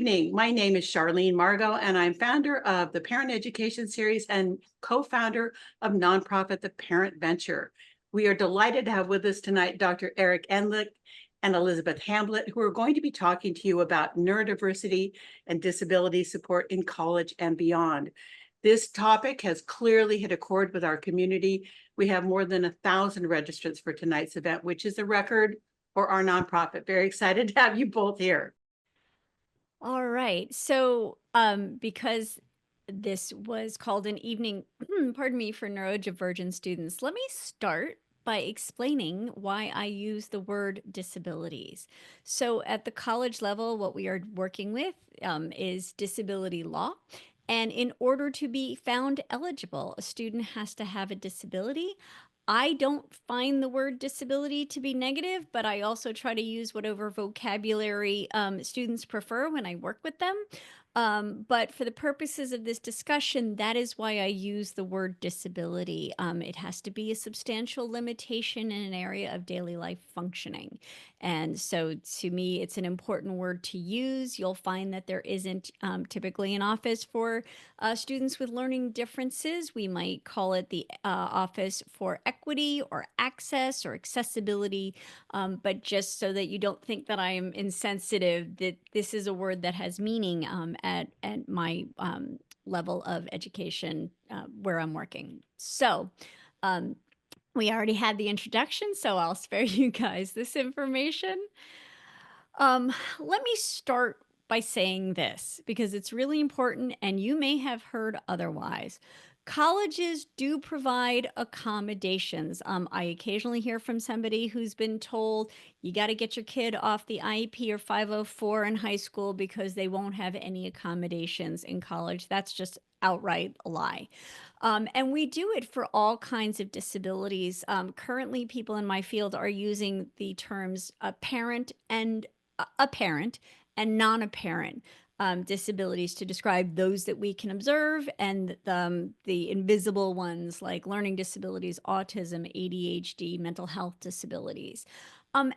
evening. My name is Charlene Margot, and I'm founder of the Parent Education Series and co-founder of nonprofit The Parent Venture. We are delighted to have with us tonight Dr. Eric Endlich and Elizabeth Hamblet, who are going to be talking to you about neurodiversity and disability support in college and beyond. This topic has clearly hit a chord with our community. We have more than 1,000 registrants for tonight's event, which is a record for our nonprofit. Very excited to have you both here. All right. So, because this was called an evening, pardon me, for neurodivergent students, let me start by explaining why I use the word disabilities. So, at the college level, what we are working with is disability law. And in order to be found eligible, a student has to have a disability. I don't find the word disability to be negative, but I also try to use whatever vocabulary students prefer when I work with them. But for the purposes of this discussion, that is why I use the word disability. It has to be a substantial limitation in an area of daily life functioning. And so to me, it's an important word to use. You'll find that there isn't typically an office for students with learning differences. We might call it the Office for Equity or Access or Accessibility. But just so that you don't think that I am insensitive, that this is a word that has meaning at my level of education where I'm working. So, um, we already had the introduction, so I'll spare you guys this information. Let me start by saying this because it's really important and you may have heard otherwise. Colleges do provide accommodations. I occasionally hear from somebody who's been told you got to get your kid off the IEP or 504 in high school because they won't have any accommodations in college. That's just outright a lie. And we do it for all kinds of disabilities. Currently, people in my field are using the terms parent and apparent and non-apparent disabilities to describe those that we can observe and the invisible ones like learning disabilities, autism, ADHD, mental health disabilities.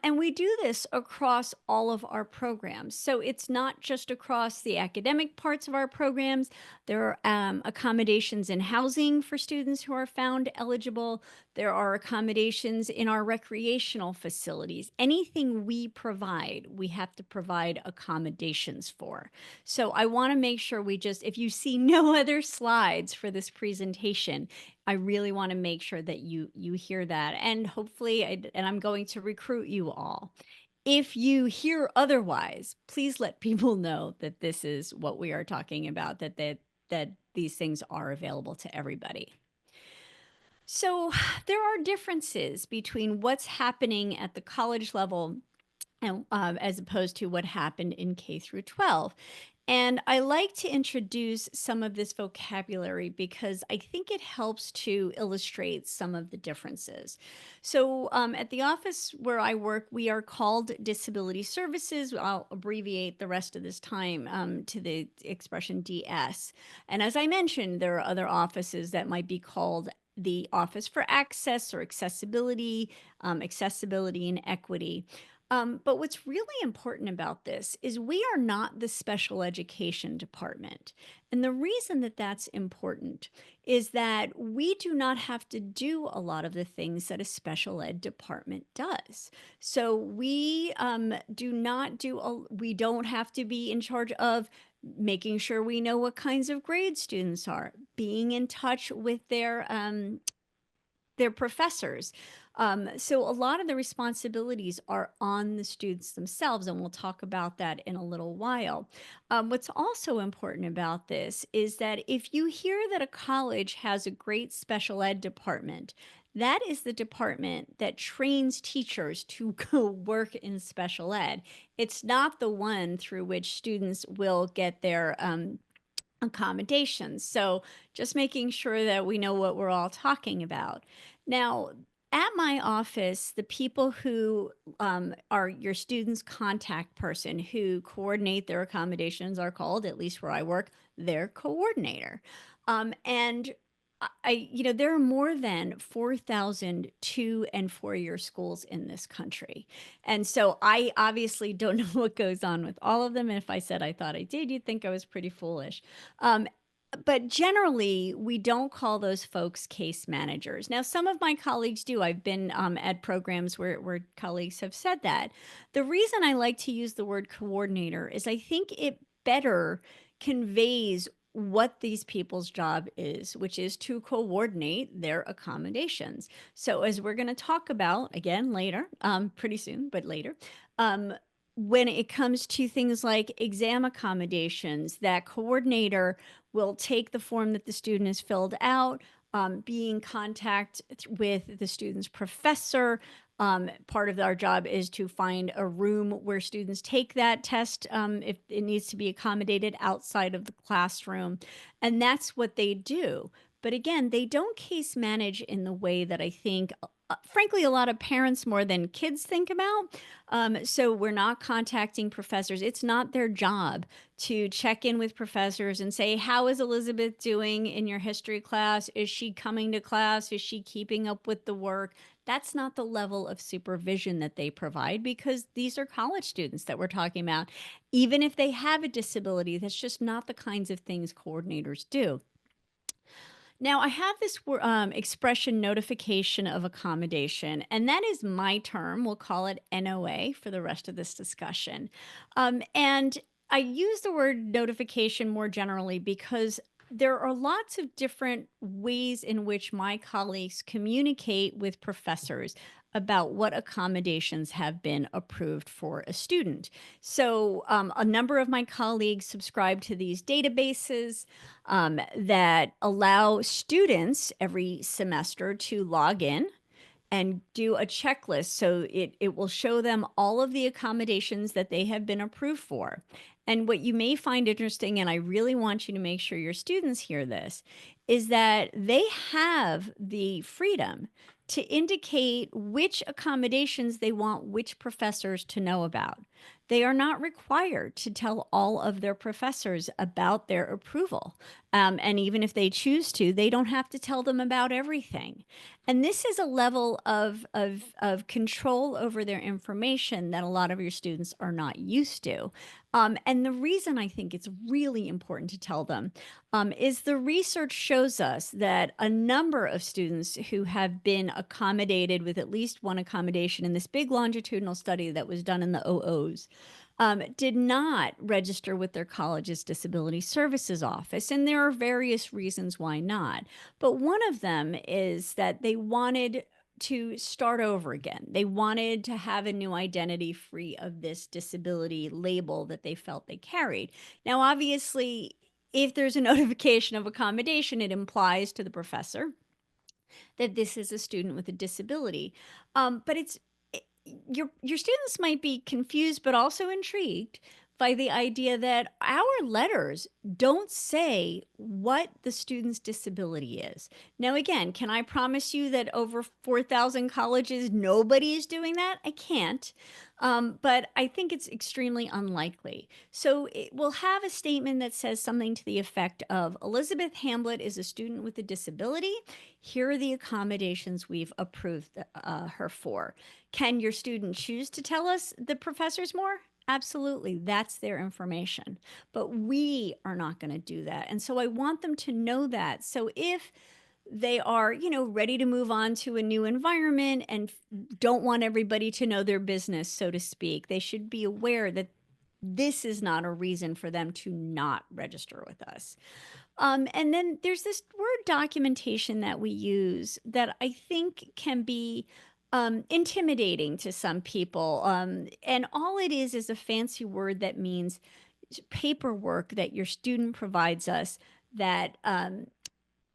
And we do this across all of our programs. So it's not just across the academic parts of our programs. There are accommodations in housing for students who are found eligible. There are accommodations in our recreational facilities. Anything we provide, we have to provide accommodations for. So I want to make sure we just, if you see no other slides for this presentation, I really want to make sure that you hear that. And hopefully, and I'm going to recruit you all. If you hear otherwise, please let people know that this is what we are talking about, that these things are available to everybody. So there are differences between what's happening at the college level and as opposed to what happened in K through 12. And I like to introduce some of this vocabulary because I think it helps to illustrate some of the differences. So, at the office where I work, we are called Disability Services. I'll abbreviate the rest of this time to the expression DS. And as I mentioned, there are other offices that might be called the Office for Access or Accessibility, Accessibility and Equity. But what's really important about this is we are not the special education department. And the reason that that's important is that we do not have to do a lot of the things that a special ed department does. So we do not do, we don't have to be in charge of making sure we know what kinds of grades students are, being in touch with their professors. So a lot of the responsibilities are on the students themselves, and we'll talk about that in a little while. What's also important about this is that if you hear that a college has a great special ed department, that is the department that trains teachers to go work in special ed. It's not the one through which students will get their accommodations. So just making sure that we know what we're all talking about. Now, at my office, the people who are your student's contact person who coordinate their accommodations are called, at least where I work, their coordinator. And there are more than 4,000 and 4-year schools in this country. And so I obviously don't know what goes on with all of them. And if I said I thought I did, you'd think I was pretty foolish. Um, but generally, we don't call those folks case managers. Now, some of my colleagues do. I've been at programs where colleagues have said that. The reason I like to use the word coordinator is I think it better conveys what these people's job is, which is to coordinate their accommodations. So, as we're going to talk about again later, pretty soon, but later, um, when it comes to things like exam accommodations, that coordinator will take the form that the student has filled out, be in contact with the student's professor. Part of our job is to find a room where students take that test if it needs to be accommodated outside of the classroom. And that's what they do. But again, they don't case manage in the way that I think, frankly, a lot of parents more than kids think about. So we're not contacting professors. It's not their job to check in with professors and say, how is Elizabeth doing in your history class? Is she coming to class? Is she keeping up with the work? That's not the level of supervision that they provide because these are college students that we're talking about. Even if they have a disability, that's just not the kinds of things coordinators do. Now, I have this expression notification of accommodation, and that is my term. We'll call it NOA for the rest of this discussion. And I use the word notification more generally because there are lots of different ways in which my colleagues communicate with professors about what accommodations have been approved for a student. So, a number of my colleagues subscribe to these databases that allow students every semester to log in and do a checklist. So it will show them all of the accommodations that they have been approved for. And what you may find interesting, and I really want you to make sure your students hear this, is that they have the freedom to indicate which accommodations they want which professors to know about. They are not required to tell all of their professors about their approval. And even if they choose to, they don't have to tell them about everything. And this is a level of control over their information that a lot of your students are not used to. And the reason I think it's really important to tell them is the research shows us that a number of students who have been accommodated with at least one accommodation in this big longitudinal study that was done in the OOs did not register with their college's disability services office. And there are various reasons why not. But one of them is that they wanted to start over again. They wanted to have a new identity free of this disability label that they felt they carried. Now, obviously, if there's a notification of accommodation, it implies to the professor that this is a student with a disability. But your students might be confused, but also intrigued by the idea that our letters don't say what the student's disability is. Now, again, can I promise you that over 4,000 colleges, nobody is doing that? I can't. But I think it's extremely unlikely. So it will have a statement that says something to the effect of Elizabeth Hamblet is a student with a disability. Here are the accommodations we've approved her for. Can your student choose to tell us the professors more? Absolutely. That's their information. But we are not going to do that. And so I want them to know that. So if they are, ready to move on to a new environment and don't want everybody to know their business, so to speak, they should be aware that this is not a reason for them to not register with us. And then there's this word documentation that we use that I think can be intimidating to some people. And all it is a fancy word that means paperwork that your student provides us that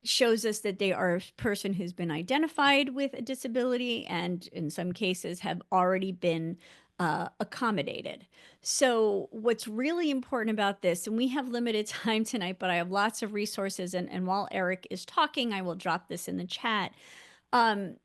shows us that they are a person who's been identified with a disability and in some cases have already been accommodated. So what's really important about this, and we have limited time tonight, but I have lots of resources, and while Eric is talking, I will drop this in the chat. Um,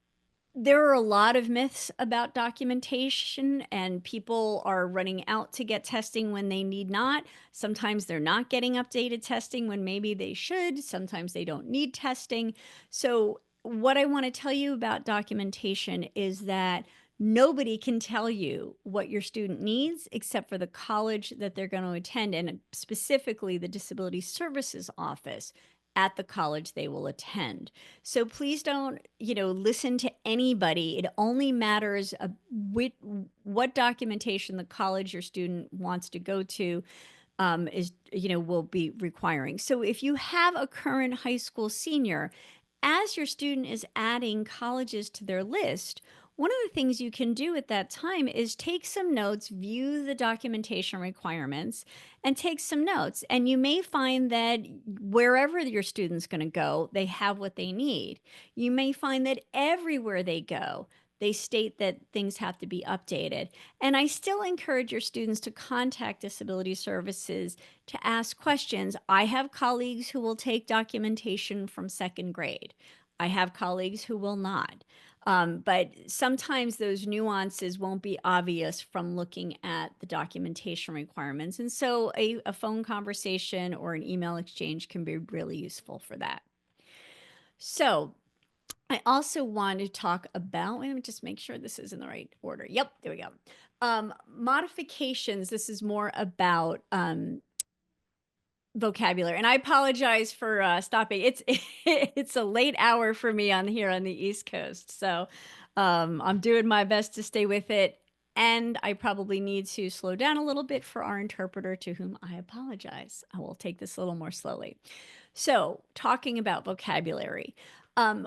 There are a lot of myths about documentation, and people are running out to get testing when they need not. Sometimes they're not getting updated testing when maybe they should. Sometimes they don't need testing. So, what I want to tell you about documentation is that nobody can tell you what your student needs except for the college that they're going to attend, and specifically the Disability Services Office at the college they will attend. So please don't, listen to anybody. It only matters what documentation the college your student wants to go to will be requiring. So if you have a current high school senior, as your student is adding colleges to their list, one of the things you can do at that time is take some notes, view the documentation requirements, and take some notes. And you may find that wherever your student's going to go, they have what they need. You may find that everywhere they go, they state that things have to be updated. And I still encourage your students to contact Disability Services to ask questions. I have colleagues who will take documentation from second grade. I have colleagues who will not. But sometimes those nuances won't be obvious from looking at the documentation requirements. And so a phone conversation or an email exchange can be really useful for that. So I also want to talk about, let me just make sure this is in the right order. Yep, there we go. Modifications. This is more about vocabulary, and I apologize for stopping. It's it's a late hour for me on here on the East Coast, so I'm doing my best to stay with it. And I probably need to slow down a little bit for our interpreter, to whom I apologize. I will take this a little more slowly. So, talking about vocabulary,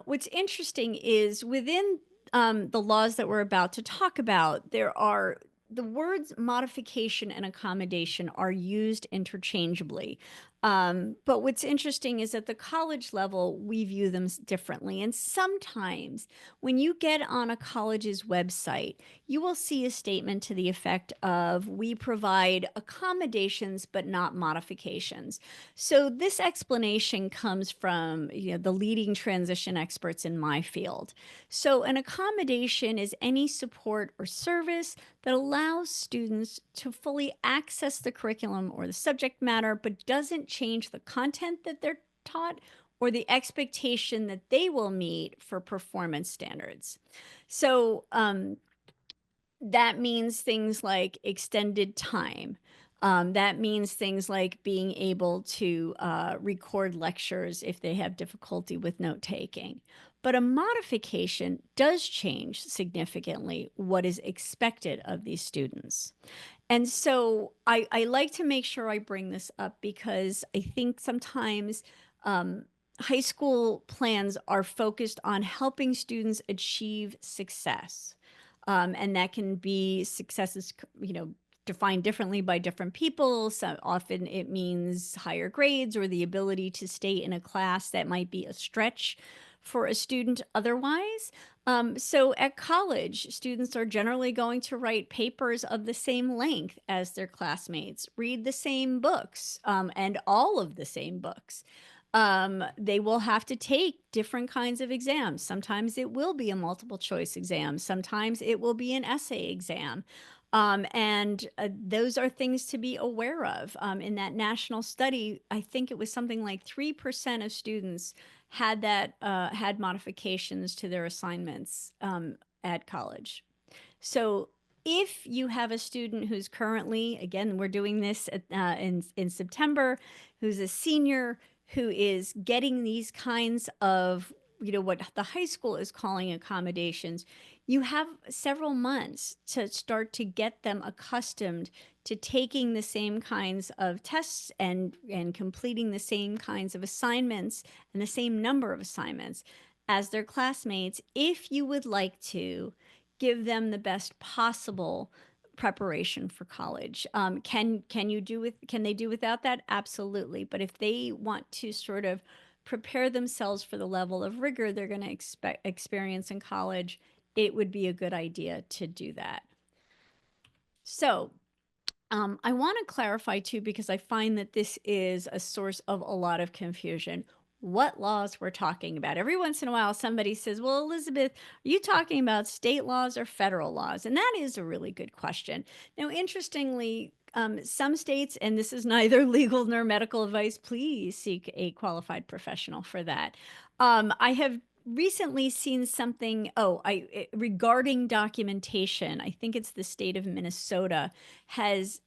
what's interesting is within the laws that we're about to talk about, there are the words modification and accommodation are used interchangeably. But what's interesting is at the college level, we view them differently. And sometimes when you get on a college's website, you will see a statement to the effect of, we provide accommodations, but not modifications. So this explanation comes from the leading transition experts in my field. So an accommodation is any support or service that allows students to fully access the curriculum or the subject matter, but doesn't change the content that they're taught or the expectation that they will meet for performance standards. So that means things like extended time. That means things like being able to record lectures if they have difficulty with note taking. But a modification does change significantly what is expected of these students. And so I like to make sure I bring this up because I think sometimes high school plans are focused on helping students achieve success. And that can be successes, defined differently by different people. So often it means higher grades or the ability to stay in a class that might be a stretch for a student otherwise. So at college, students are generally going to write papers of the same length as their classmates, read the same books, and all of the same books. They will have to take different kinds of exams. Sometimes it will be a multiple choice exam. Sometimes it will be an essay exam. And those are things to be aware of. In that national study, I think it was something like 3% of students had modifications to their assignments at college. So if you have a student who's currently, again, we're doing this in September, who's a senior who is getting these kinds of, what the high school is calling accommodations, you have several months to start to get them accustomed to taking the same kinds of tests and completing the same kinds of assignments and the same number of assignments as their classmates, if you would like to give them the best possible preparation for college. Can they do without that? Absolutely. But if they want to sort of prepare themselves for the level of rigor they're going to experience in college, it would be a good idea to do that. So I want to clarify too, because I find that this is a source of a lot of confusion. what laws we're talking about. Every once in a while, somebody says, well, Elizabeth, are you talking about state laws or federal laws? And that is a really good question. Now, interestingly, some states, and this is neither legal nor medical advice, please seek a qualified professional for that. I have recently seen something, regarding documentation. I think it's the state of Minnesota has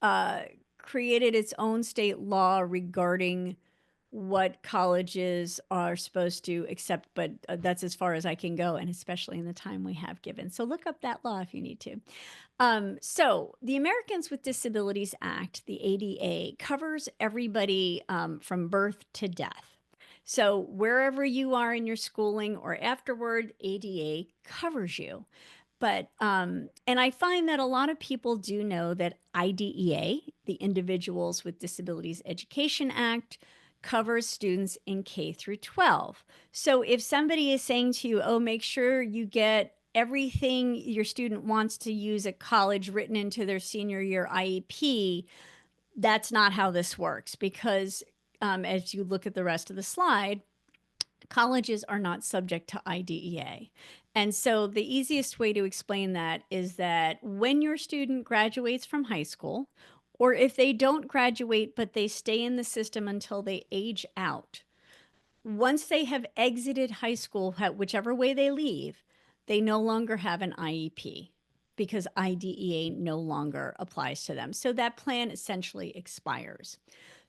uh, created its own state law regarding what colleges are supposed to accept, but that's as far as I can go, and especially in the time we have given. So look up that law if you need to. So the Americans with Disabilities Act, the ADA, covers everybody from birth to death. So wherever you are in your schooling or afterward, ADA covers you. But, and I find that a lot of people do know that IDEA, the Individuals with Disabilities Education Act, covers students in K through 12. So if somebody is saying to you, oh, make sure you get everything your student wants to use at college written into their senior year IEP, that's not how this works because as you look at the rest of the slide, colleges are not subject to IDEA. And so the easiest way to explain that is that when your student graduates from high school, or if they don't graduate, but they stay in the system until they age out, once they have exited high school, whichever way they leave, they no longer have an IEP because IDEA no longer applies to them. So that plan essentially expires.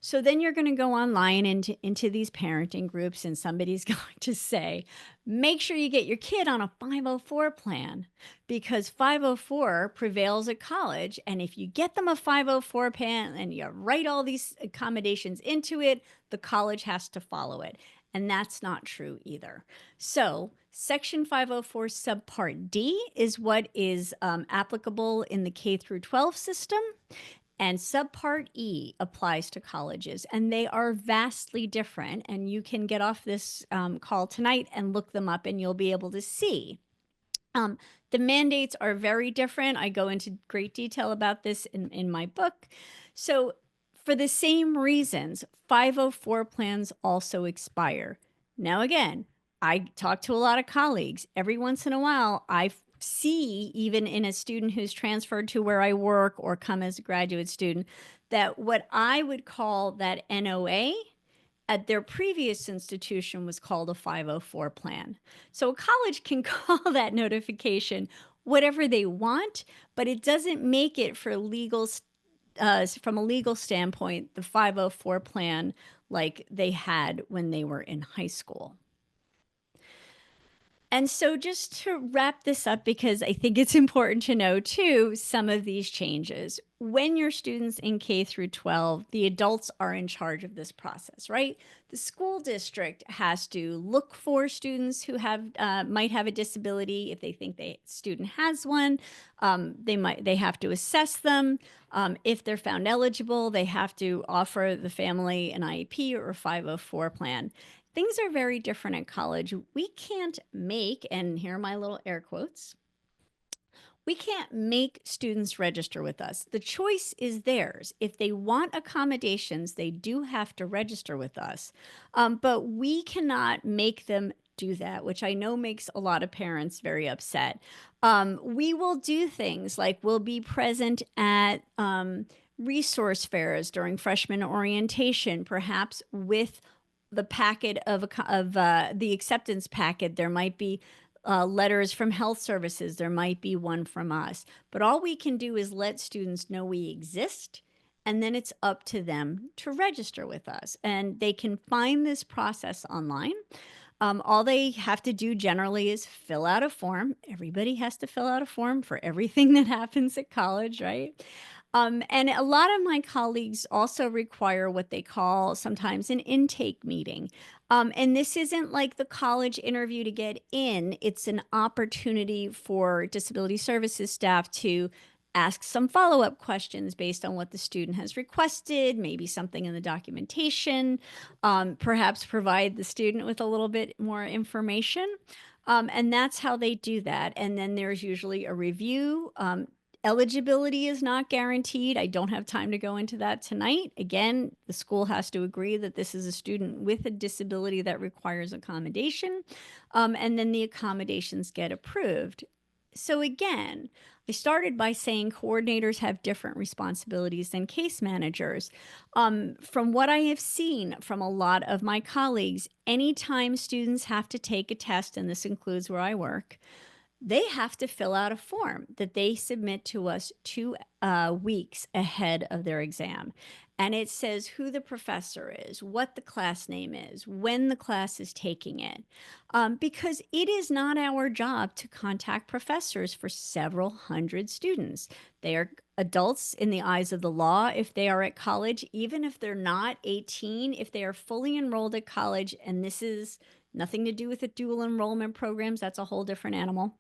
So then you're going to go online into these parenting groups, and somebody's going to say, make sure you get your kid on a 504 plan because 504 prevails at college. And if you get them a 504 plan and you write all these accommodations into it, the college has to follow it. And that's not true either. So Section 504 Subpart D is what is applicable in the K through 12 system. And Subpart E applies to colleges, and they are vastly different. And you can get off this call tonight and look them up, and you'll be able to see. The mandates are very different. I go into great detail about this in my book. So for the same reasons, 504 plans also expire. Now, again, I talk to a lot of colleagues. Every once in a while, I see, even in a student who's transferred to where I work or come as a graduate student, that what I would call that NOA at their previous institution was called a 504 plan. So a college can call that notification whatever they want, but it doesn't make it for legal from a legal standpoint, the 504 plan like they had when they were in high school. And so just to wrap this up, because I think it's important to know too, some of these changes. When your students in K through 12, the adults are in charge of this process, right? The school district has to look for students who have might have a disability. If they think the student has one, they have to assess them. If they're found eligible, they have to offer the family an IEP or a 504 plan. Things are very different at college. We can't make, and here are my little air quotes, we can't make students register with us. The choice is theirs. If they want accommodations, they do have to register with us. But we cannot make them do that, which I know makes a lot of parents very upset. We will do things like we'll be present at resource fairs during freshman orientation, perhaps with the packet of the acceptance packet. There might be letters from health services. There might be one from us. But all we can do is let students know we exist, and then it's up to them to register with us. And they can find this process online. All they have to do generally is fill out a form. Everybody has to fill out a form for everything that happens at college, right? And a lot of my colleagues also require what they call sometimes an intake meeting. And this isn't like the college interview to get in, it's an opportunity for disability services staff to ask some follow-up questions based on what the student has requested, maybe something in the documentation, perhaps provide the student with a little bit more information. And that's how they do that. And then there's usually a review Eligibility is not guaranteed. I don't have time to go into that tonight. Again, the school has to agree that this is a student with a disability that requires accommodation, and then the accommodations get approved. So again, I started by saying coordinators have different responsibilities than case managers. From what I have seen from a lot of my colleagues, anytime students have to take a test, and this includes where I work, they have to fill out a form that they submit to us 2 weeks ahead of their exam. And it says who the professor is, what the class name is, when the class is taking it. Because it is not our job to contact professors for several hundred students. They are adults in the eyes of the law if they are at college, even if they're not 18, if they are fully enrolled at college. And this is nothing to do with the dual enrollment programs, that's a whole different animal.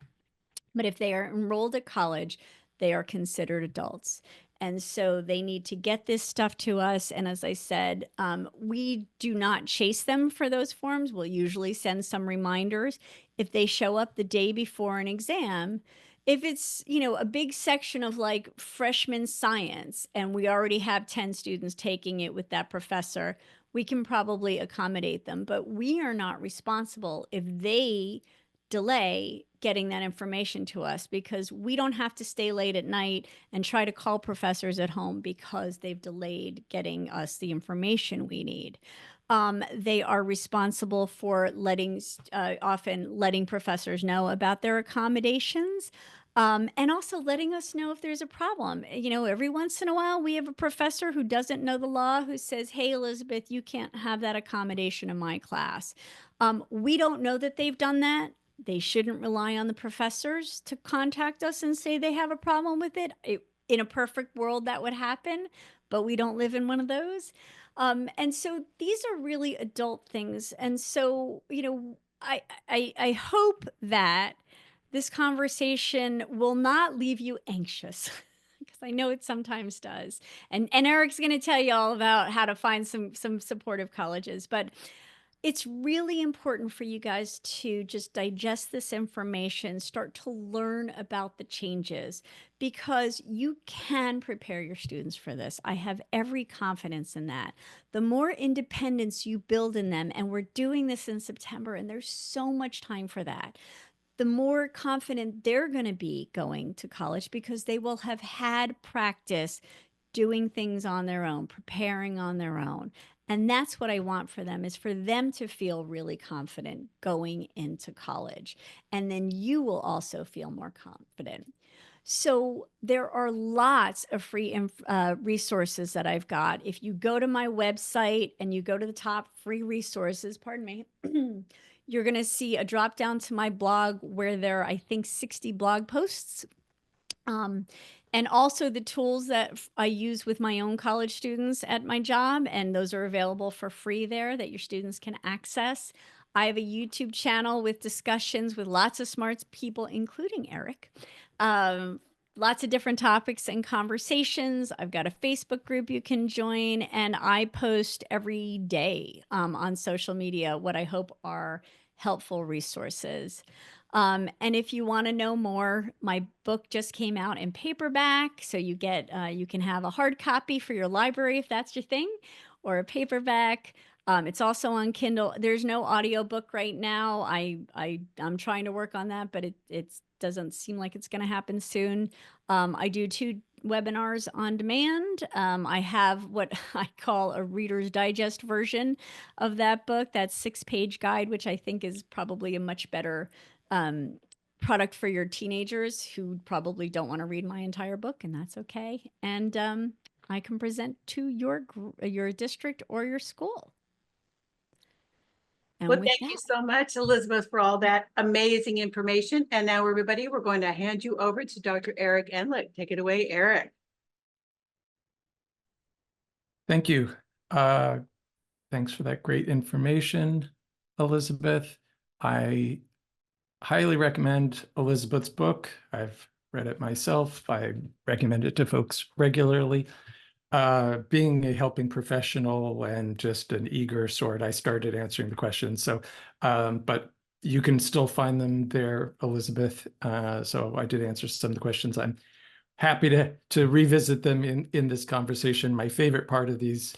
But if they are enrolled at college, they are considered adults. And so they need to get this stuff to us. And as I said, we do not chase them for those forms. We'll usually send some reminders. If they show up the day before an exam, if it's, a big section of like freshman science and we already have 10 students taking it with that professor, we can probably accommodate them. But we are not responsible if they delay getting that information to us, because we don't have to stay late at night and try to call professors at home because they've delayed getting us the information we need. They are responsible for often letting professors know about their accommodations. And also letting us know if there's a problem. Every once in a while, we have a professor who doesn't know the law who says, "Hey, Elizabeth, you can't have that accommodation in my class." We don't know that they've done that. They shouldn't rely on the professors to contact us and say they have a problem with it. In a perfect world, that would happen, but we don't live in one of those. And so these are really adult things. And so, I hope that this conversation will not leave you anxious, because I know it sometimes does. And Eric's going to tell you all about how to find some supportive colleges, but it's really important for you guys to just digest this information, start to learn about the changes, because you can prepare your students for this. I have every confidence in that. The more independence you build in them, and we're doing this in September, and there's so much time for that, the more confident they're going to be going to college, because they will have had practice doing things on their own, preparing on their own. And that's what I want for them, is for them to feel really confident going into college. And then you will also feel more confident. So there are lots of free resources that I've got. If you go to my website and you go to the top free resources, pardon me, you're going to see a drop down to my blog where there are, I think, 60 blog posts. And also the tools that I use with my own college students at my job, and those are available for free there that your students can access. I have a YouTube channel with discussions with lots of smart people, including Eric. Lots of different topics and conversations. I've got a Facebook group you can join, and I post every day on social media what I hope are helpful resources. And if you want to know more, my book just came out in paperback. So you can have a hard copy for your library if that's your thing, or a paperback. It's also on Kindle. There's no audiobook right now. I'm trying to work on that, but it doesn't seem like it's going to happen soon. I do 2 webinars on demand. I have what I call a Reader's Digest version of that book. That's 6-page guide, which I think is probably a much better product for your teenagers who probably don't want to read my entire book, and that's okay. And I can present to your district or your school. And Well, with thank you that, so much, Elizabeth, for all that amazing information. And now, everybody, we're going to hand you over to Dr. Eric Endlich. Take it away, Eric. Thank you. Thanks for that great information, Elizabeth. I highly recommend Elizabeth's book. I've read it myself. I recommend it to folks regularly. Being a helping professional and just an eager sort, I started answering the questions. So, but you can still find them there, Elizabeth. So I did answer some of the questions. I'm happy to revisit them in this conversation. My favorite part of these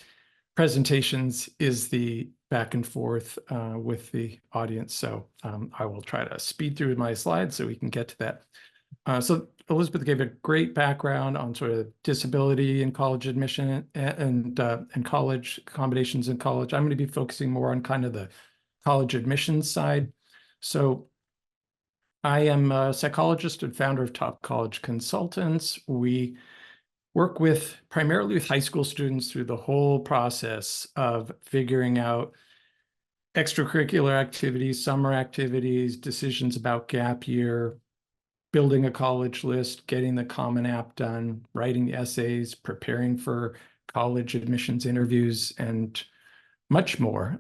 presentations is the back and forth with the audience. So I will try to speed through my slides so we can get to that. So Elizabeth gave a great background on sort of disability in college admission and college accommodations in college. I'm going to be focusing more on kind of the college admissions side. So I am a psychologist and founder of Top College Consultants. We work primarily with high school students through the whole process of figuring out extracurricular activities, summer activities, decisions about gap year, building a college list, getting the Common App done, writing the essays, preparing for college admissions interviews, and much more.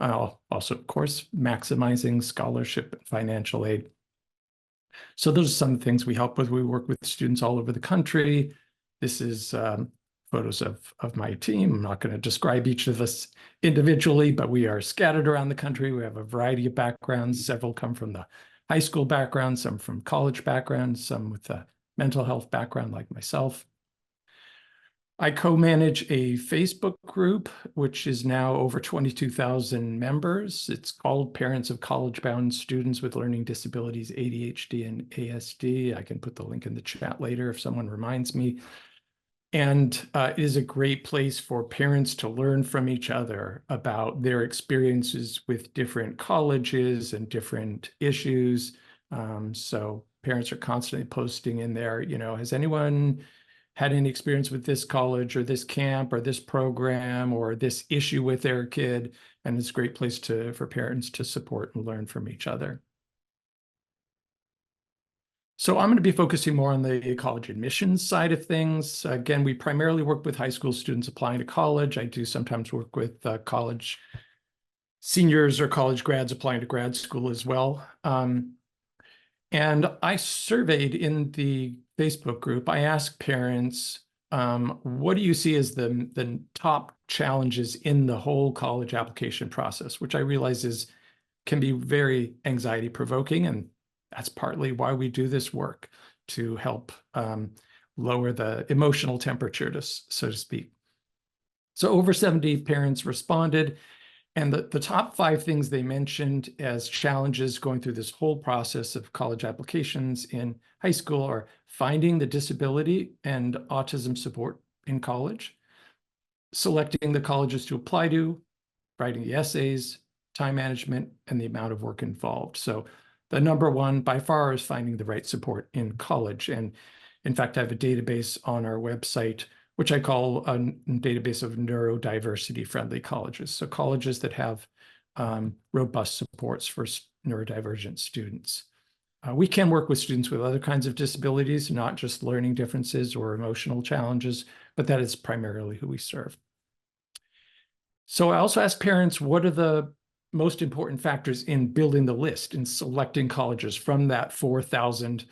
Also, of course, maximizing scholarship and financial aid. So those are some of the things we help with. We work with students all over the country. This is photos of my team. I'm not going to describe each of us individually, but we are scattered around the country. We have a variety of backgrounds. Several come from the high school background, some from college backgrounds, some with a mental health background like myself. I co-manage a Facebook group, which is now over 22,000 members. It's called Parents of College-Bound Students with Learning Disabilities, ADHD, and ASD. I can put the link in the chat later if someone reminds me. And it is a great place for parents to learn from each other about their experiences with different colleges and different issues. So parents are constantly posting in there, has anyone had any experience with this college or this camp or this program or this issue with their kid? And it's a great place for parents to support and learn from each other. So I'm going to be focusing more on the college admissions side of things. Again, we primarily work with high school students applying to college. I do sometimes work with college seniors or college grads applying to grad school as well. And I surveyed in the Facebook group, I asked parents, what do you see as the top challenges in the whole college application process, which I realize can be very anxiety provoking. And that's partly why we do this work, to help lower the emotional temperature, so to speak. So over 70 parents responded. And the top 5 things they mentioned as challenges going through this whole process of college applications in high school are finding the disability and autism support in college, selecting the colleges to apply to, writing the essays, time management, and the amount of work involved. So the number one by far is finding the right support in college. And in fact, I have a database on our website which I call a database of neurodiversity friendly colleges. So colleges that have robust supports for neurodivergent students. We can work with students with other kinds of disabilities, not just learning differences or emotional challenges, but that is primarily who we serve. So I also ask parents, what are the most important factors in building the list, in selecting colleges from that 4,000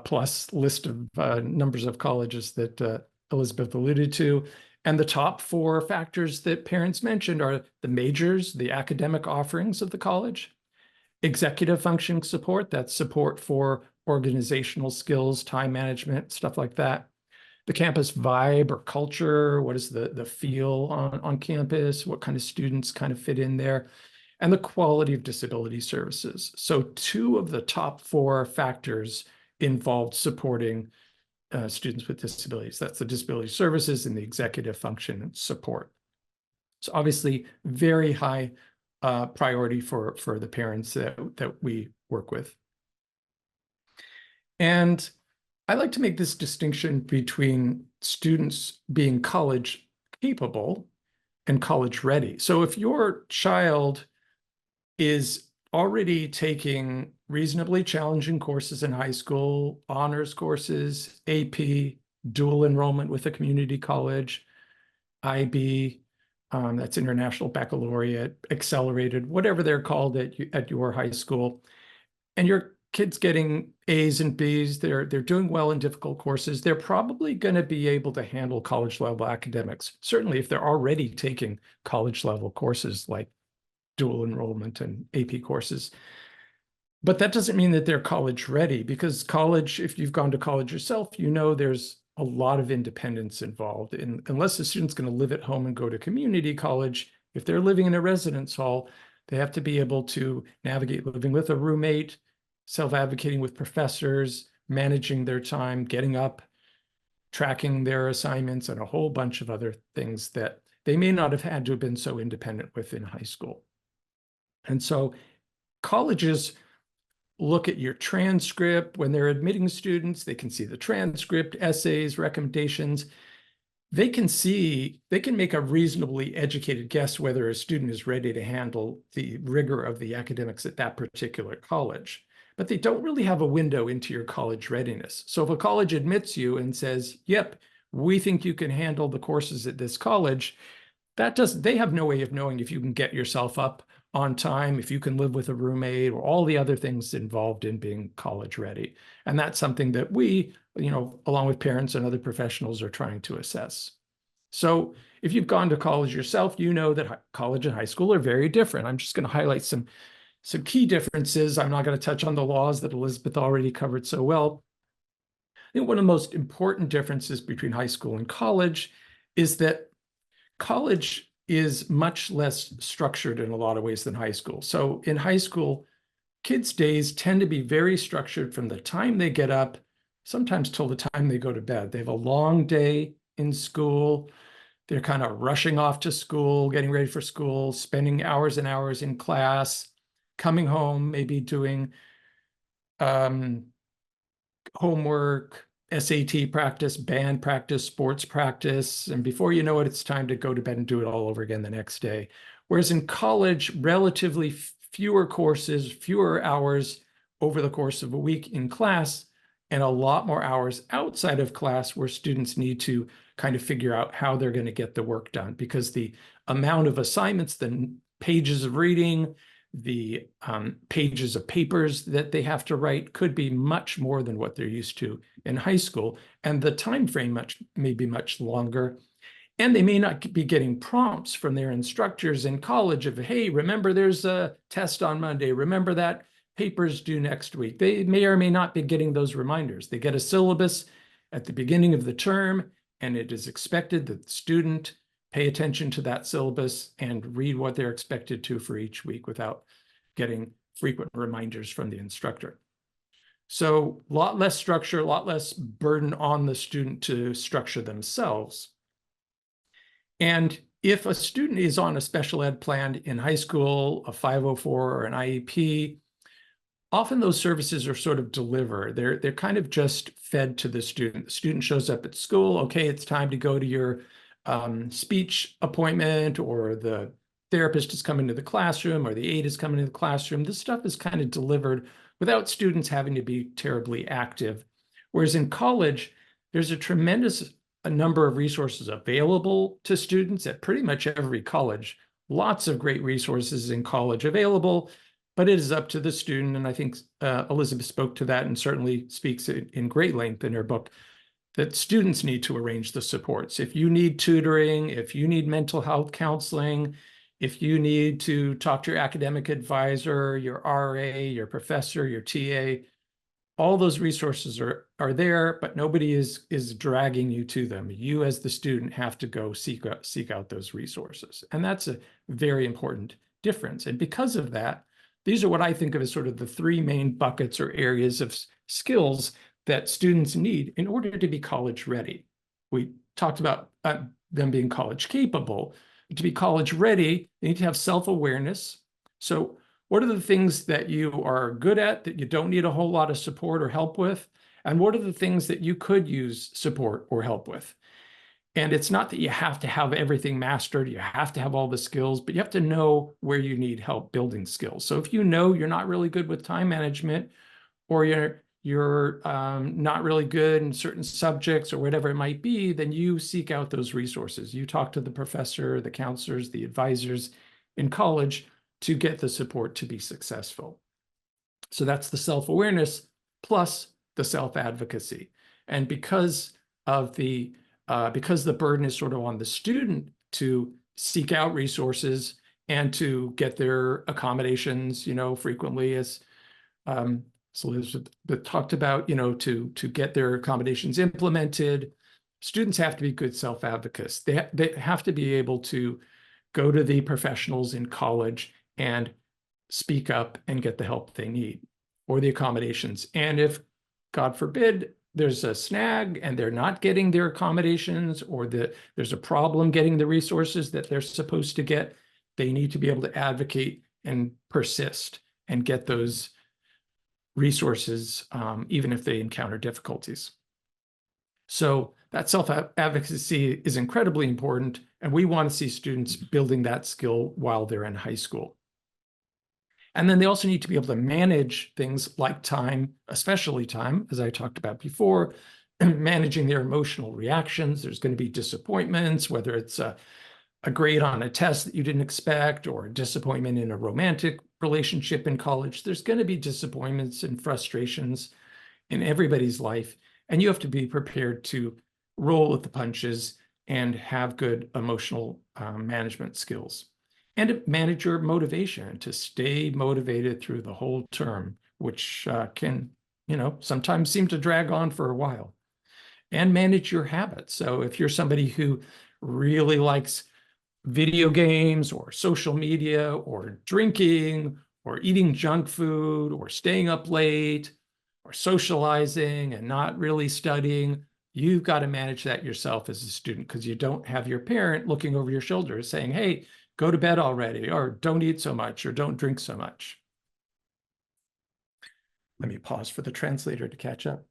plus list of numbers of colleges that Elizabeth alluded to. And the top 4 factors that parents mentioned are the majors, the academic offerings of the college, executive functioning support, that's support for organizational skills, time management, stuff like that. The campus vibe or culture, what is the feel on campus, what kind of students kind of fit in there, and the quality of disability services. So 2 of the top 4 factors involved supporting students with disabilities. That's the disability services and the executive function support. So obviously very high priority for the parents that we work with. And I like to make this distinction between students being college capable and college ready. So if your child is already taking reasonably challenging courses in high school, honors courses, AP, dual enrollment with a community college, IB, that's International Baccalaureate, accelerated, whatever they're called at your high school, and your kid's getting A's and B's, they're doing well in difficult courses, they're probably going to be able to handle college level academics, certainly if they're already taking college level courses like dual enrollment and AP courses. But that doesn't mean that they're college ready, because college, if you've gone to college yourself, there's a lot of independence involved. And unless the student's going to live at home and go to community college, if they're living in a residence hall, they have to be able to navigate living with a roommate, self-advocating with professors, managing their time, getting up, tracking their assignments, and a whole bunch of other things that they may not have had to have been so independent with in high school. And so colleges look at your transcript. When they're admitting students, they can see the transcript, essays, recommendations. They can make a reasonably educated guess whether a student is ready to handle the rigor of the academics at that particular college. But they don't really have a window into your college readiness. So if a college admits you and says, yep, we think you can handle the courses at this college, they have no way of knowing if you can get yourself up on time, if you can live with a roommate, or all the other things involved in being college ready. And that's something that we, along with parents and other professionals, are trying to assess. So if you've gone to college yourself, you know that college and high school are very different. I'm just going to highlight some key differences. I'm not going to touch on the laws that Elizabeth already covered so well. I think one of the most important differences between high school and college is that college is much less structured in a lot of ways than high school. So in high school, kids' days tend to be very structured from the time they get up, sometimes till the time they go to bed. They have a long day in school. They're kind of rushing off to school, getting ready for school, spending hours and hours in class, coming home, maybe doing homework, SAT practice, band practice, sports practice, and before you know it, it's time to go to bed and do it all over again the next day. Whereas in college, relatively fewer courses, fewer hours over the course of a week in class, and a lot more hours outside of class where students need to kind of figure out how they're going to get the work done, because the amount of assignments, the pages of reading, the pages of papers that they have to write could be much more than what they're used to in high school, and the time frame may be much longer, and they may not be getting prompts from their instructors in college of, hey, remember there's a test on Monday, remember that paper's due next week. They may or may not be getting those reminders. They get a syllabus at the beginning of the term, and it is expected that the student pay attention to that syllabus and read what they're expected to for each week without getting frequent reminders from the instructor. So a lot less structure, a lot less burden on the student to structure themselves. And if a student is on a special ed plan in high school, a 504 or an IEP, often those services are sort of delivered. They're kind of just fed to the student. The student shows up at school, okay, it's time to go to your speech appointment, or the therapist is coming to the classroom, or the aide is coming to the classroom. This stuff is kind of delivered without students having to be terribly active. Whereas in college, there's a tremendous number of resources available to students at pretty much every college. Lots of great resources in college available, but it is up to the student. And I think Elizabeth spoke to that and certainly speaks in great length in her book, that students need to arrange the supports. If you need tutoring, if you need mental health counseling, if you need to talk to your academic advisor, your RA, your professor, your TA, all those resources are there, but nobody is dragging you to them. You as the student have to go seek out those resources. And that's a very important difference. And because of that, these are what I think of as sort of the three main buckets or areas of skills that students need in order to be college ready. We talked about them being college capable. To be college ready, they need to have self-awareness. So what are the things that you are good at that you don't need a whole lot of support or help with? And what are the things that you could use support or help with? And it's not that you have to have everything mastered, you have to have all the skills, but you have to know where you need help building skills. So if you know you're not really good with time management, or you're not really good in certain subjects or whatever it might be, then you seek out those resources. You talk to the professor, the counselors, the advisors in college to get the support to be successful. So that's the self-awareness plus the self-advocacy. And because the burden is sort of on the student to seek out resources and to get their accommodations, frequently, as so Elizabeth talked about, to get their accommodations implemented, students have to be good self-advocates. They have to be able to go to the professionals in college and speak up and get the help they need, or the accommodations. And if, God forbid, there's a snag and they're not getting their accommodations, or there's a problem getting the resources that they're supposed to get, they need to be able to advocate and persist and get those resources, even if they encounter difficulties. So that self-advocacy is incredibly important, and we want to see students building that skill while they're in high school. And then they also need to be able to manage things like time, especially time, as I talked about before, managing their emotional reactions. There's going to be disappointments, whether it's a grade on a test that you didn't expect, or a disappointment in a romantic relationship in college. There's going to be disappointments and frustrations in everybody's life, and you have to be prepared to roll with the punches and have good emotional management skills, and to manage your motivation, to stay motivated through the whole term, which can, sometimes seem to drag on for a while, and manage your habits. So if you're somebody who really likes video games or social media or drinking or eating junk food or staying up late or socializing and not really studying, you've got to manage that yourself as a student, because you don't have your parent looking over your shoulder saying, hey, go to bed already, or don't eat so much, or don't drink so much. Let me pause for the translator to catch up.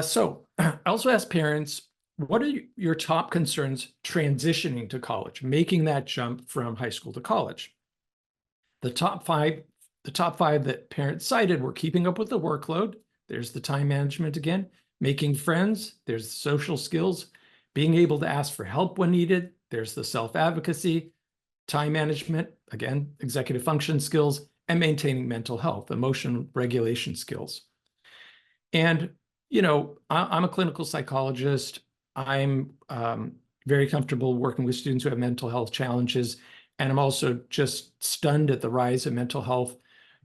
So I also ask parents, what are your top concerns transitioning to college, making that jump from high school to college? The top five that parents cited were keeping up with the workload. There's the time management again, making friends. There's the social skills, being able to ask for help when needed. There's the self-advocacy, time management, again, executive function skills, and maintaining mental health, emotion regulation skills. And, I'm a clinical psychologist. I'm very comfortable working with students who have mental health challenges. And I'm also just stunned at the rise of mental health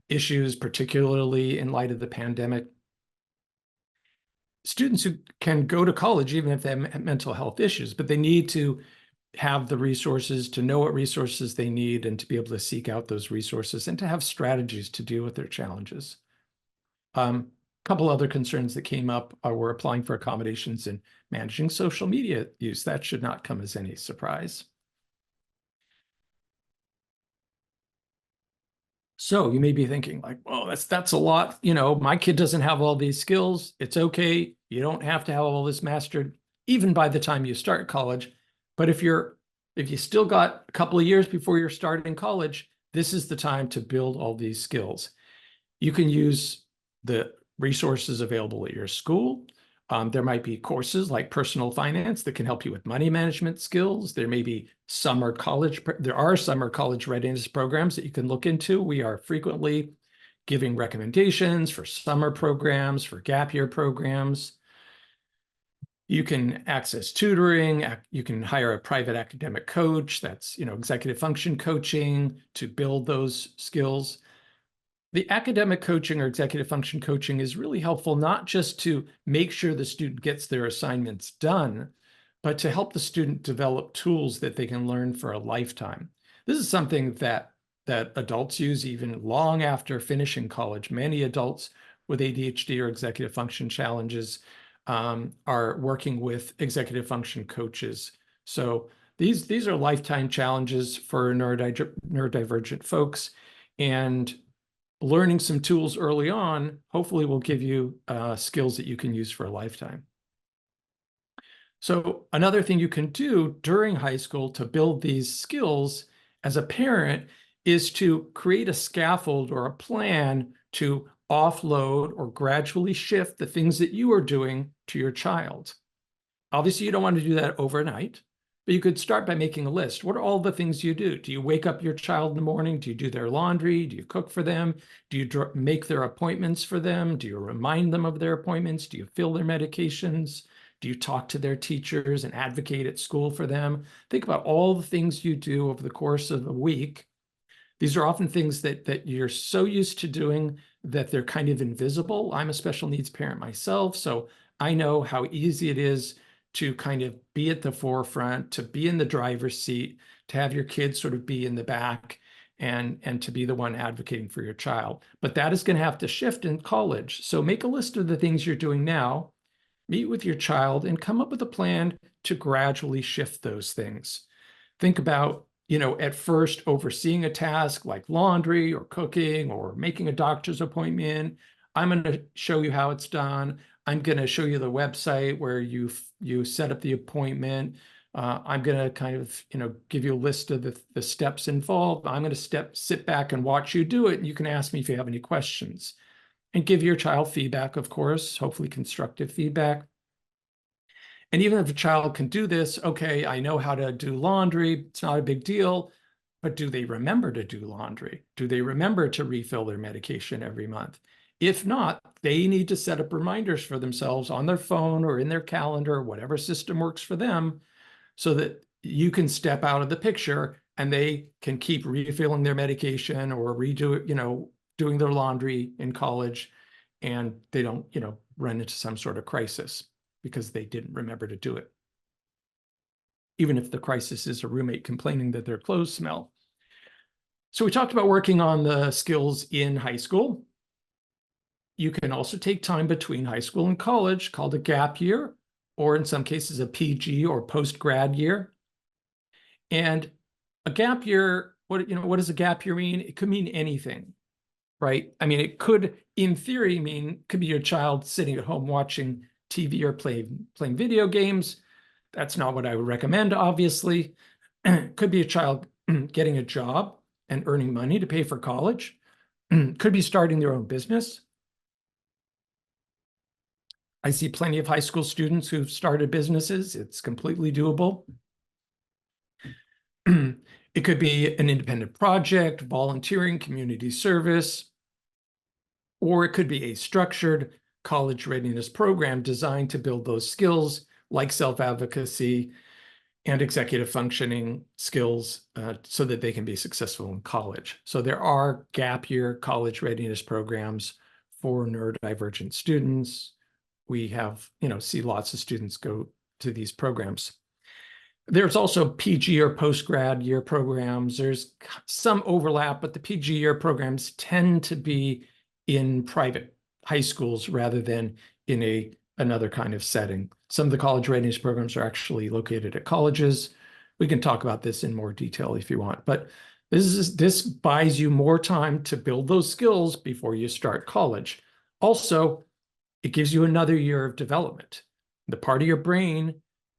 issues, particularly in light of the pandemic. Students who can go to college, even if they have mental health issues, but they need to have the resources, to know what resources they need, and to be able to seek out those resources and to have strategies to deal with their challenges. A couple other concerns that came up were applying for accommodations and managing social media use. That should not come as any surprise. So you may be thinking like, well, that's a lot. My kid doesn't have all these skills. It's okay. You don't have to have all this mastered, even by the time you start college. But if you still got a couple of years before you're starting college, this is the time to build all these skills. You can use the resources available at your school. There might be courses like personal finance that can help you with money management skills. There are summer college readiness programs that you can look into. We are frequently giving recommendations for summer programs, for gap year programs. You can access tutoring. You can hire a private academic coach. That's, executive function coaching to build those skills. The academic coaching or executive function coaching is really helpful, not just to make sure the student gets their assignments done, but to help the student develop tools that they can learn for a lifetime. This is something that adults use even long after finishing college. Many adults with ADHD or executive function challenges are working with executive function coaches. So these are lifetime challenges for neurodivergent folks, and learning some tools early on hopefully will give you skills that you can use for a lifetime. So another thing you can do during high school to build these skills as a parent is to create a scaffold or a plan to offload or gradually shift the things that you are doing to your child. Obviously, you don't want to do that overnight, but you could start by making a list. What are all the things you do? Do you wake up your child in the morning? Do you do their laundry? Do you cook for them? Do you make their appointments for them? Do you remind them of their appointments? Do you fill their medications? Do you talk to their teachers and advocate at school for them? Think about all the things you do over the course of a week. These are often things that you're so used to doing that they're kind of invisible. I'm a special needs parent myself, so I know how easy it is to kind of be at the forefront, to be in the driver's seat, to have your kids sort of be in the back, and to be the one advocating for your child. But that is going to have to shift in college. So make a list of the things you're doing now, meet with your child, and come up with a plan to gradually shift those things. Think about, at first overseeing a task like laundry or cooking or making a doctor's appointment. I'm going to show you how it's done. I'm going to show you the website where you set up the appointment. I'm going to kind of, give you a list of the steps involved. I'm going to sit back and watch you do it. And you can ask me if you have any questions, and give your child feedback, of course, hopefully constructive feedback. And even if a child can do this, okay, I know how to do laundry, it's not a big deal, but do they remember to do laundry? Do they remember to refill their medication every month? If not, they need to set up reminders for themselves on their phone or in their calendar, or whatever system works for them, so that you can step out of the picture and they can keep refilling their medication or doing their laundry in college, and they don't, run into some sort of crisis because they didn't remember to do it. Even if the crisis is a roommate complaining that their clothes smell. So we talked about working on the skills in high school. You can also take time between high school and college, called a gap year, or in some cases a PG or post-grad year. And a gap year, what does a gap year mean? It could mean anything, right? I mean, it could, in theory, could be your child sitting at home watching TV or playing video games. That's not what I would recommend, obviously. Could be a child getting a job and earning money to pay for college. Could be starting their own business. I see plenty of high school students who've started businesses. It's completely doable. It could be an independent project, volunteering, community service, or it could be a structured college readiness program designed to build those skills like self-advocacy and executive functioning skills so that they can be successful in college. So there are gap year college readiness programs for neurodivergent students. We have, see lots of students go to these programs. There's also PG or post-grad year programs. There's some overlap, but the PG year programs tend to be in private high schools rather than in another kind of setting. Some of the college readiness programs are actually located at colleges. We can talk about this in more detail if you want, but this buys you more time to build those skills before you start college. Also, it gives you another year of development. The part of your brain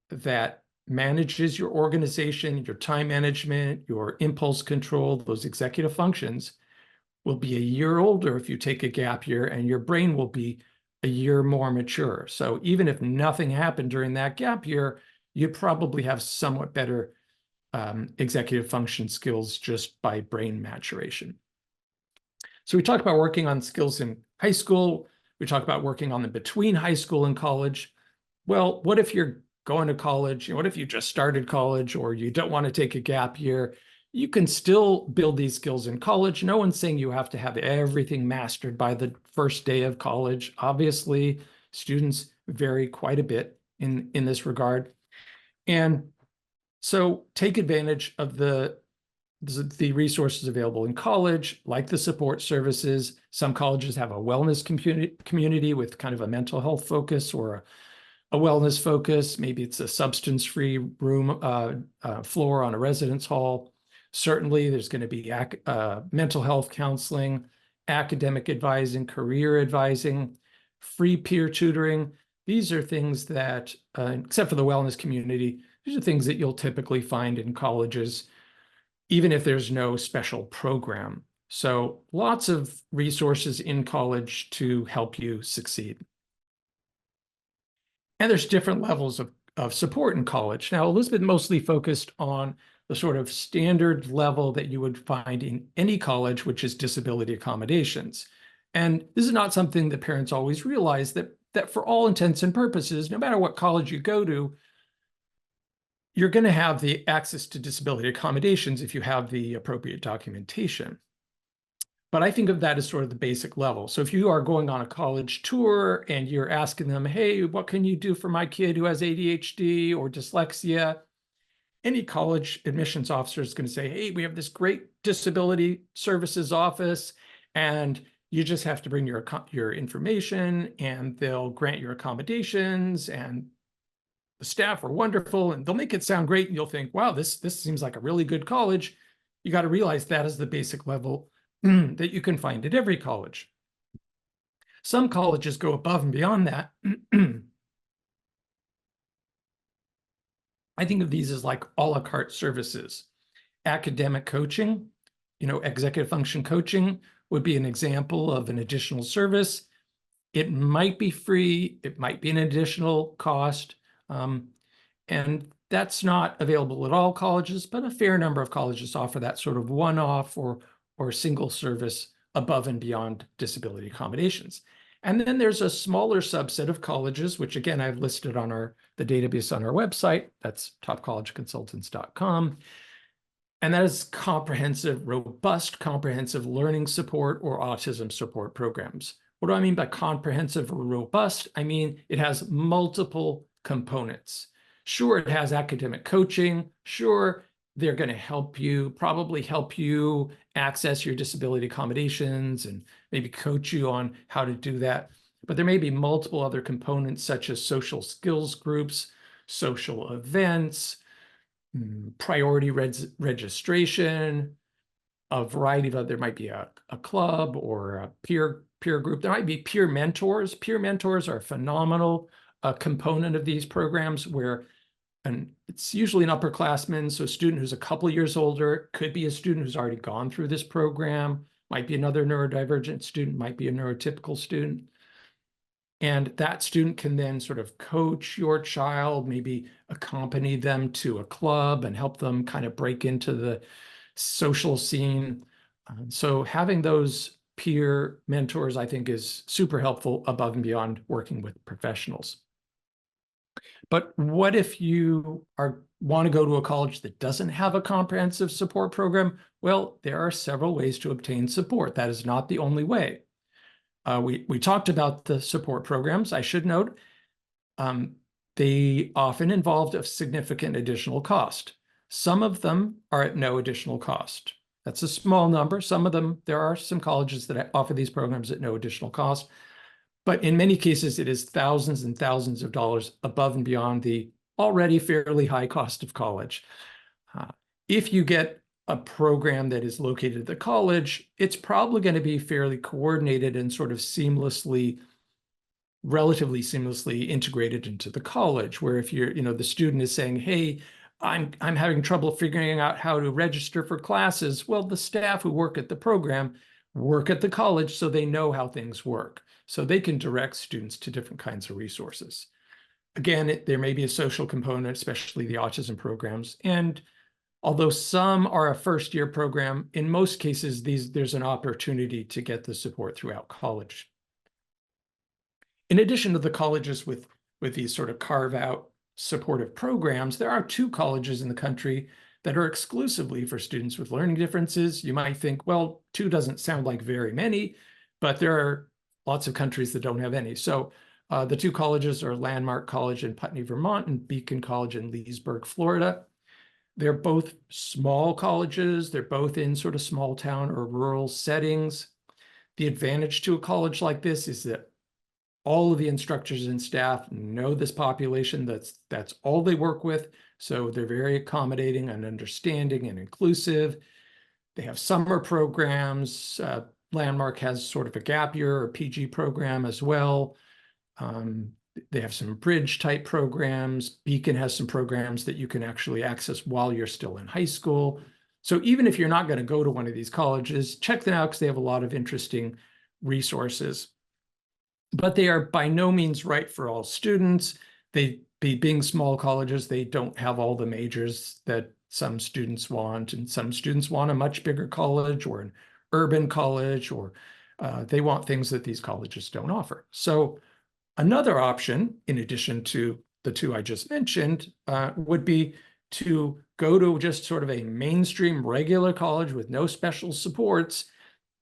that manages your organization, your time management, your impulse control, those executive functions will be a year older if you take a gap year, and your brain will be a year more mature. So even if nothing happened during that gap year, you probably have somewhat better executive function skills just by brain maturation. So we talked about working on skills in high school. We talked about working on them between high school and college. Well, what if you're going to college? What if you just started college or you don't want to take a gap year? You can still build these skills in college. No one's saying you have to have everything mastered by the first day of college. Obviously, students vary quite a bit in this regard. And so take advantage of the resources available in college, like the support services. Some colleges have a wellness community with kind of a mental health focus or a wellness focus. Maybe it's a substance-free room floor on a residence hall. Certainly, there's going to be mental health counseling, academic advising, career advising, free peer tutoring. These are things that, except for the wellness community, these are things that you'll typically find in colleges, even if there's no special program. So lots of resources in college to help you succeed. And there's different levels of support in college. Now, Elizabeth mostly focused on the sort of standard level that you would find in any college, which is disability accommodations. And this is not something that parents always realize, that for all intents and purposes, no matter what college you go to, you're going to have the access to disability accommodations if you have the appropriate documentation. But I think of that as sort of the basic level. So if you are going on a college tour and you're asking them, hey, what can you do for my kid who has ADHD or dyslexia? Any college admissions officer is going to say, hey, we have this great disability services office, and you just have to bring your information and they'll grant your accommodations, and the staff are wonderful and they'll make it sound great. And you'll think, wow, this seems like a really good college. You got to realize that is the basic level that you can find at every college. Some colleges go above and beyond that. I think of these as like a la carte services. Academic coaching, executive function coaching would be an example of an additional service. It might be free, it might be an additional cost, and that's not available at all colleges, but a fair number of colleges offer that sort of one-off or single service above and beyond disability accommodations. And then there's a smaller subset of colleges, which again, I've listed on the database on our website. That's topcollegeconsultants.com. And that is robust comprehensive learning support or autism support programs. What do I mean by comprehensive or robust? I mean, it has multiple components. Sure, it has academic coaching. Sure, they're going to probably help you access your disability accommodations and maybe coach you on how to do that. But there may be multiple other components such as social skills groups, social events, priority registration, a variety of there might be a club or a peer group. There might be peer mentors. Peer mentors are a phenomenal component of these programs and it's usually an upperclassman, so a student who's a couple of years older, could be a student who's already gone through this program, might be another neurodivergent student, might be a neurotypical student. And that student can then sort of coach your child, maybe accompany them to a club and help them kind of break into the social scene. So having those peer mentors, I think, is super helpful above and beyond working with professionals. But what if you want to go to a college that doesn't have a comprehensive support program? Well, there are several ways to obtain support. That is not the only way. We talked about the support programs. I should note, they often involved a significant additional cost. Some of them are at no additional cost. That's a small number. Some of them, there are some colleges that offer these programs at no additional cost. But in many cases, it is thousands and thousands of dollars above and beyond the already fairly high cost of college. If you get a program that is located at the college, it's probably going to be fairly coordinated and sort of relatively seamlessly integrated into the college, where if the student is saying, hey, I'm having trouble figuring out how to register for classes. Well, the staff who work at the program work at the college, so they know how things work. So they can direct students to different kinds of resources. Again, there may be a social component, especially the autism programs. And although some are a first-year program, in most cases, there's an opportunity to get the support throughout college. In addition to the colleges with these sort of carve-out supportive programs, there are 2 colleges in the country that are exclusively for students with learning differences. You might think, well, 2 doesn't sound like very many, but there are lots of countries that don't have any. So the 2 colleges are Landmark College in Putney, Vermont, and Beacon College in Leesburg, Florida. They're both small colleges. They're both in sort of small town or rural settings. The advantage to a college like this is that all of the instructors and staff know this population. That's all they work with. So they're very accommodating and understanding and inclusive. They have summer programs. Landmark has sort of a gap year or PG program as well. They have some bridge type programs. Beacon has some programs that you can actually access while you're still in high school. So even if you're not going to go to one of these colleges, check them out because they have a lot of interesting resources. But they are by no means right for all students. Being small colleges, they don't have all the majors that some students want, and some students want a much bigger college or an urban college, or they want things that these colleges don't offer. So another option, in addition to the 2 I just mentioned, would be to go to just sort of a mainstream regular college with no special supports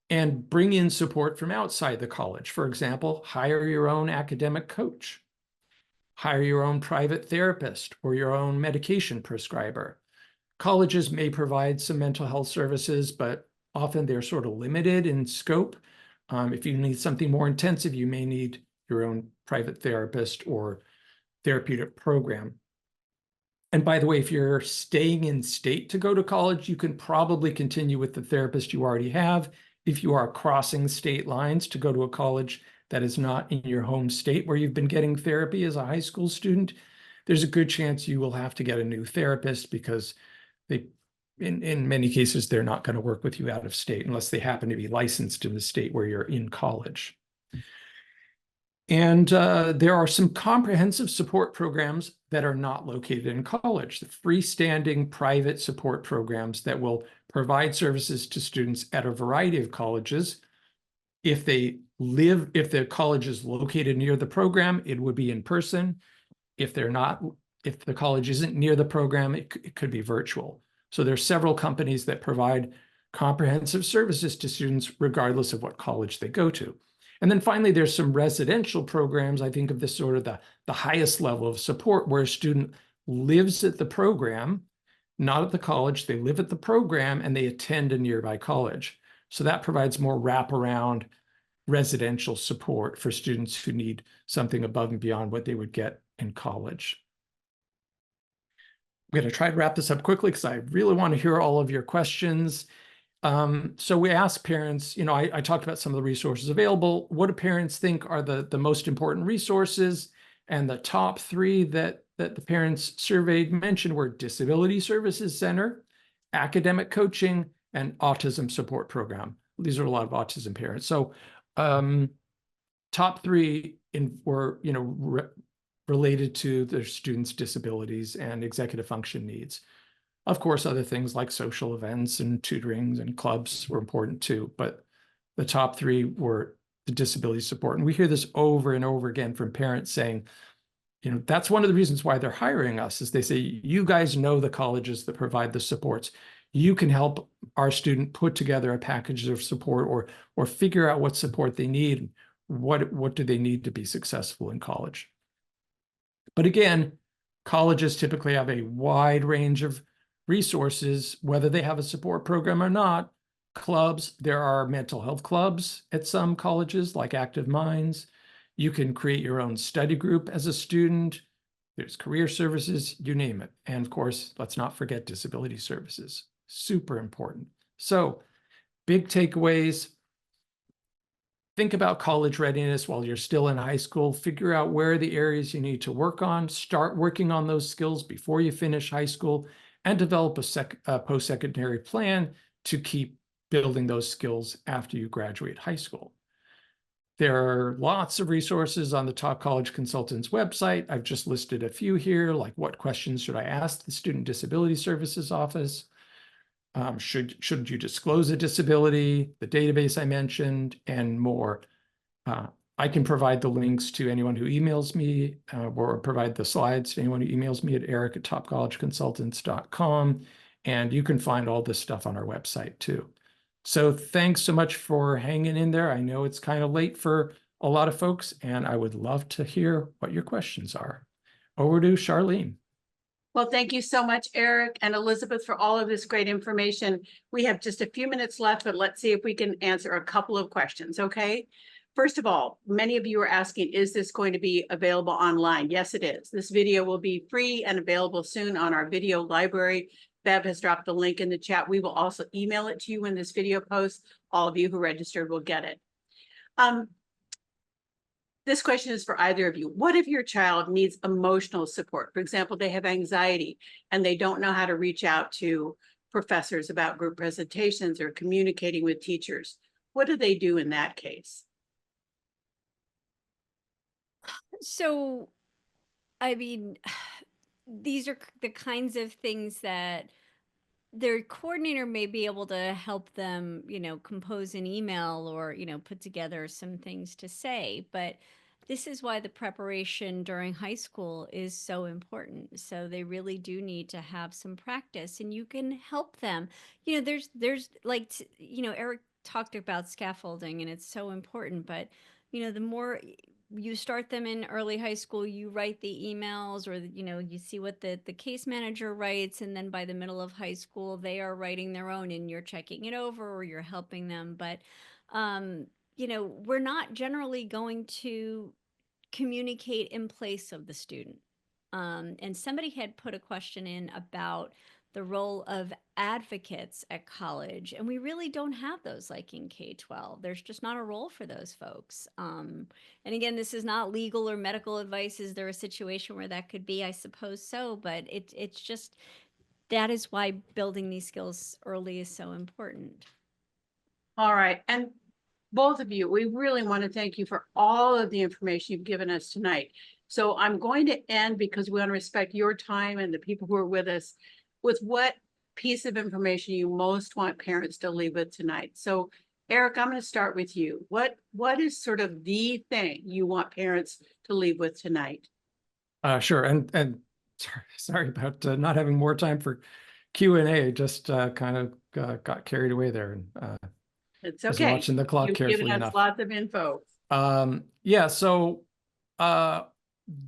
and bring in support from outside the college. For example, hire your own academic coach, hire your own private therapist or your own medication prescriber. Colleges may provide some mental health services, but often they're sort of limited in scope. If you need something more intensive, you may need your own private therapist or therapeutic program. And by the way, if you're staying in state to go to college, you can probably continue with the therapist you already have. If you are crossing state lines to go to a college that is not in your home state where you've been getting therapy as a high school student, there's a good chance you will have to get a new therapist because in many cases, they're not going to work with you out of state unless they happen to be licensed in the state where you're in college. And there are some comprehensive support programs that are not located in college, the freestanding private support programs that will provide services to students at a variety of colleges. If the college is located near the program, it would be in person. If the college isn't near the program, it could be virtual. So there are several companies that provide comprehensive services to students regardless of what college they go to. And then finally, there's some residential programs. I think of this sort of the highest level of support where a student lives at the program, not at the college. They live at the program and they attend a nearby college. So that provides more wraparound residential support for students who need something above and beyond what they would get in college. I'm going to try to wrap this up quickly because I really want to hear all of your questions. So we asked parents, I talked about some of the resources available. What do parents think are the most important resources? And the top three that the parents surveyed mentioned were Disability Services Center, academic coaching, and autism support program. These are a lot of autism parents. So top three were, related to their students' disabilities and executive function needs. Of course, other things like social events and tutorings and clubs were important too, but the top three were the disability support. And we hear this over and over again from parents saying, that's one of the reasons why they're hiring us, is they say, you guys know the colleges that provide the supports. You can help our student put together a package of support or figure out what support they need. What do they need to be successful in college? But again, colleges typically have a wide range of resources, whether they have a support program or not. Clubs, there are mental health clubs at some colleges like Active Minds. You can create your own study group as a student. There's career services, you name it. And of course, let's not forget disability services. Super important. So, big takeaways. Think about college readiness while you're still in high school. Figure out where are the areas you need to work on. Start working on those skills before you finish high school and develop a post-secondary plan to keep building those skills after you graduate high school. There are lots of resources on the Top College Consultants website. I've just listed a few here, like what questions should I ask the Student Disability Services Office? Should you disclose a disability, the database I mentioned, and more. I can provide the links to anyone who emails me or provide the slides to anyone who emails me at eric@topcollegeconsultants.com. And you can find all this stuff on our website too. So thanks so much for hanging in there. I know it's kind of late for a lot of folks, and I would love to hear what your questions are. Over to Charlene. Well, thank you so much, Eric and Elizabeth, for all of this great information. We have just a few minutes left, but let's see if we can answer a couple of questions, okay? First of all, many of you are asking, is this going to be available online? Yes, it is. This video will be free and available soon on our video library. Bev has dropped the link in the chat. We will also email it to you when this video posts. All of you who registered will get it. This question is for either of you. What if your child needs emotional support? For example, they have anxiety and they don't know how to reach out to professors about group presentations or communicating with teachers. What do they do in that case? So, I mean, these are the kinds of things that their coordinator may be able to help them, compose an email or, put together some things to say. But this is why the preparation during high school is so important. So they really do need to have some practice, and you can help them. There's like, Eric talked about scaffolding, and it's so important, but the more you start them in early high school, you write the emails, or you see what the case manager writes, and then by the middle of high school they are writing their own, and you're checking it over or you're helping them. But we're not generally going to communicate in place of the student. And somebody had put a question in about the role of advocates at college, and we really don't have those like in K-12. There's just not a role for those folks. And again, this is not legal or medical advice. Is there a situation where that could be? I suppose so, but it's just, that is why building these skills early is so important. All right. And both of you, we really want to thank you for all of the information you've given us tonight. So I'm going to end, because we want to respect your time and the people who are with us, with what piece of information you most want parents to leave with tonight. So Eric, I'm going to start with you. What is sort of the thing you want parents to leave with tonight? Sure. And sorry about not having more time for Q&A. Just kind of got carried away there, and It's was okay. watching the clock You've given carefully us enough. lots of info. Yeah, so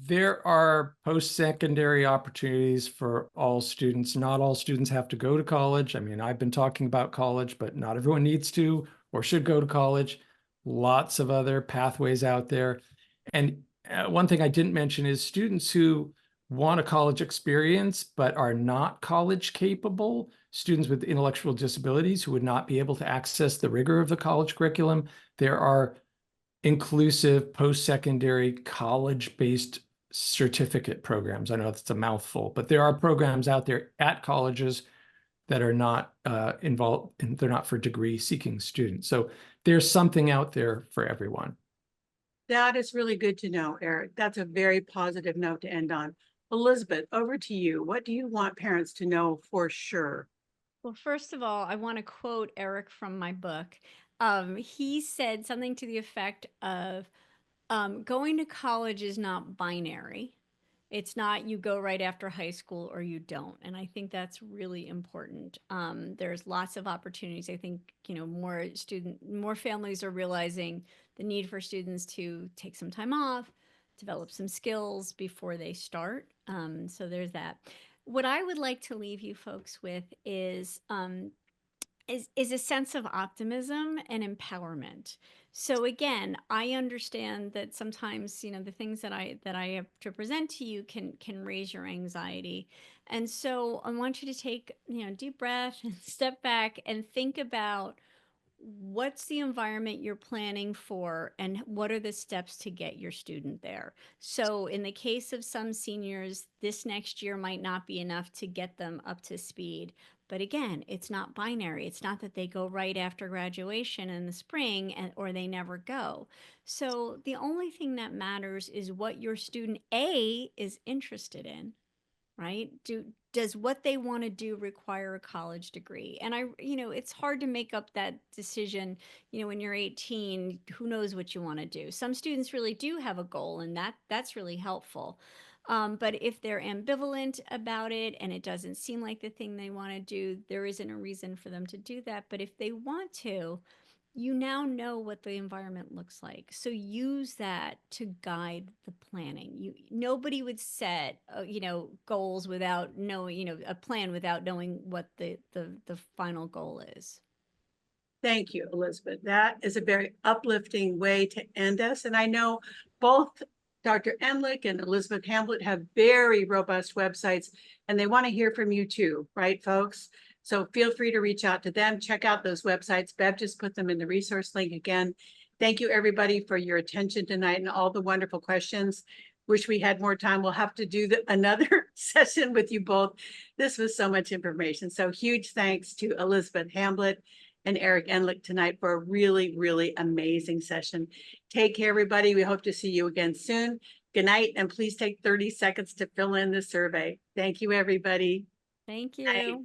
there are post-secondary opportunities for all students. Not all students have to go to college. I mean, I've been talking about college, but not everyone needs to or should go to college. Lots of other pathways out there. And one thing I didn't mention is students who want a college experience but are not college capable, students with intellectual disabilities who would not be able to access the rigor of the college curriculum. There are inclusive post-secondary college-based certificate programs. I know that's a mouthful, but there are programs out there at colleges that are not involved, and they're not for degree-seeking students. So there's something out there for everyone. That is really good to know, Eric. That's a very positive note to end on. Elizabeth, over to you. What do you want parents to know for sure? Well, first of all, I want to quote Eric from my book. He said something to the effect of, going to college is not binary. It's not you go right after high school or you don't. And I think that's really important. There's lots of opportunities. I think, more families are realizing the need for students to take some time off, develop some skills before they start. So there's that. What I would like to leave you folks with is a sense of optimism and empowerment. So again, I understand that sometimes, the things that I have to present to you can raise your anxiety. And so I want you to take, deep breath and step back and think about what's the environment you're planning for and what are the steps to get your student there. So in the case of some seniors, this next year might not be enough to get them up to speed. But again, it's not binary. It's not that they go right after graduation in the spring or they never go. So the only thing that matters is what your student A is interested in, right? Does what they want to do require a college degree? And it's hard to make up that decision, when you're 18, who knows what you want to do. Some students really do have a goal, and that's really helpful. But if they're ambivalent about it and it doesn't seem like the thing they want to do, there isn't a reason for them to do that. But if they want to, you now know what the environment looks like. So use that to guide the planning. Nobody would set, goals without knowing, a plan without knowing what the final goal is. Thank you, Elizabeth. That is a very uplifting way to end us. And I know both Dr. Endlich and Elizabeth Hamblet have very robust websites, and they want to hear from you too, right, folks? So feel free to reach out to them. Check out those websites. Bev just put them in the resource link again. Thank you, everybody, for your attention tonight and all the wonderful questions. Wish we had more time. We'll have to do another session with you both. This was so much information. So huge thanks to Elizabeth Hamblet and Eric Endlich tonight for a really, really amazing session. Take care, everybody. We hope to see you again soon. Good night, and please take 30 seconds to fill in the survey. Thank you, everybody. Thank you. Bye.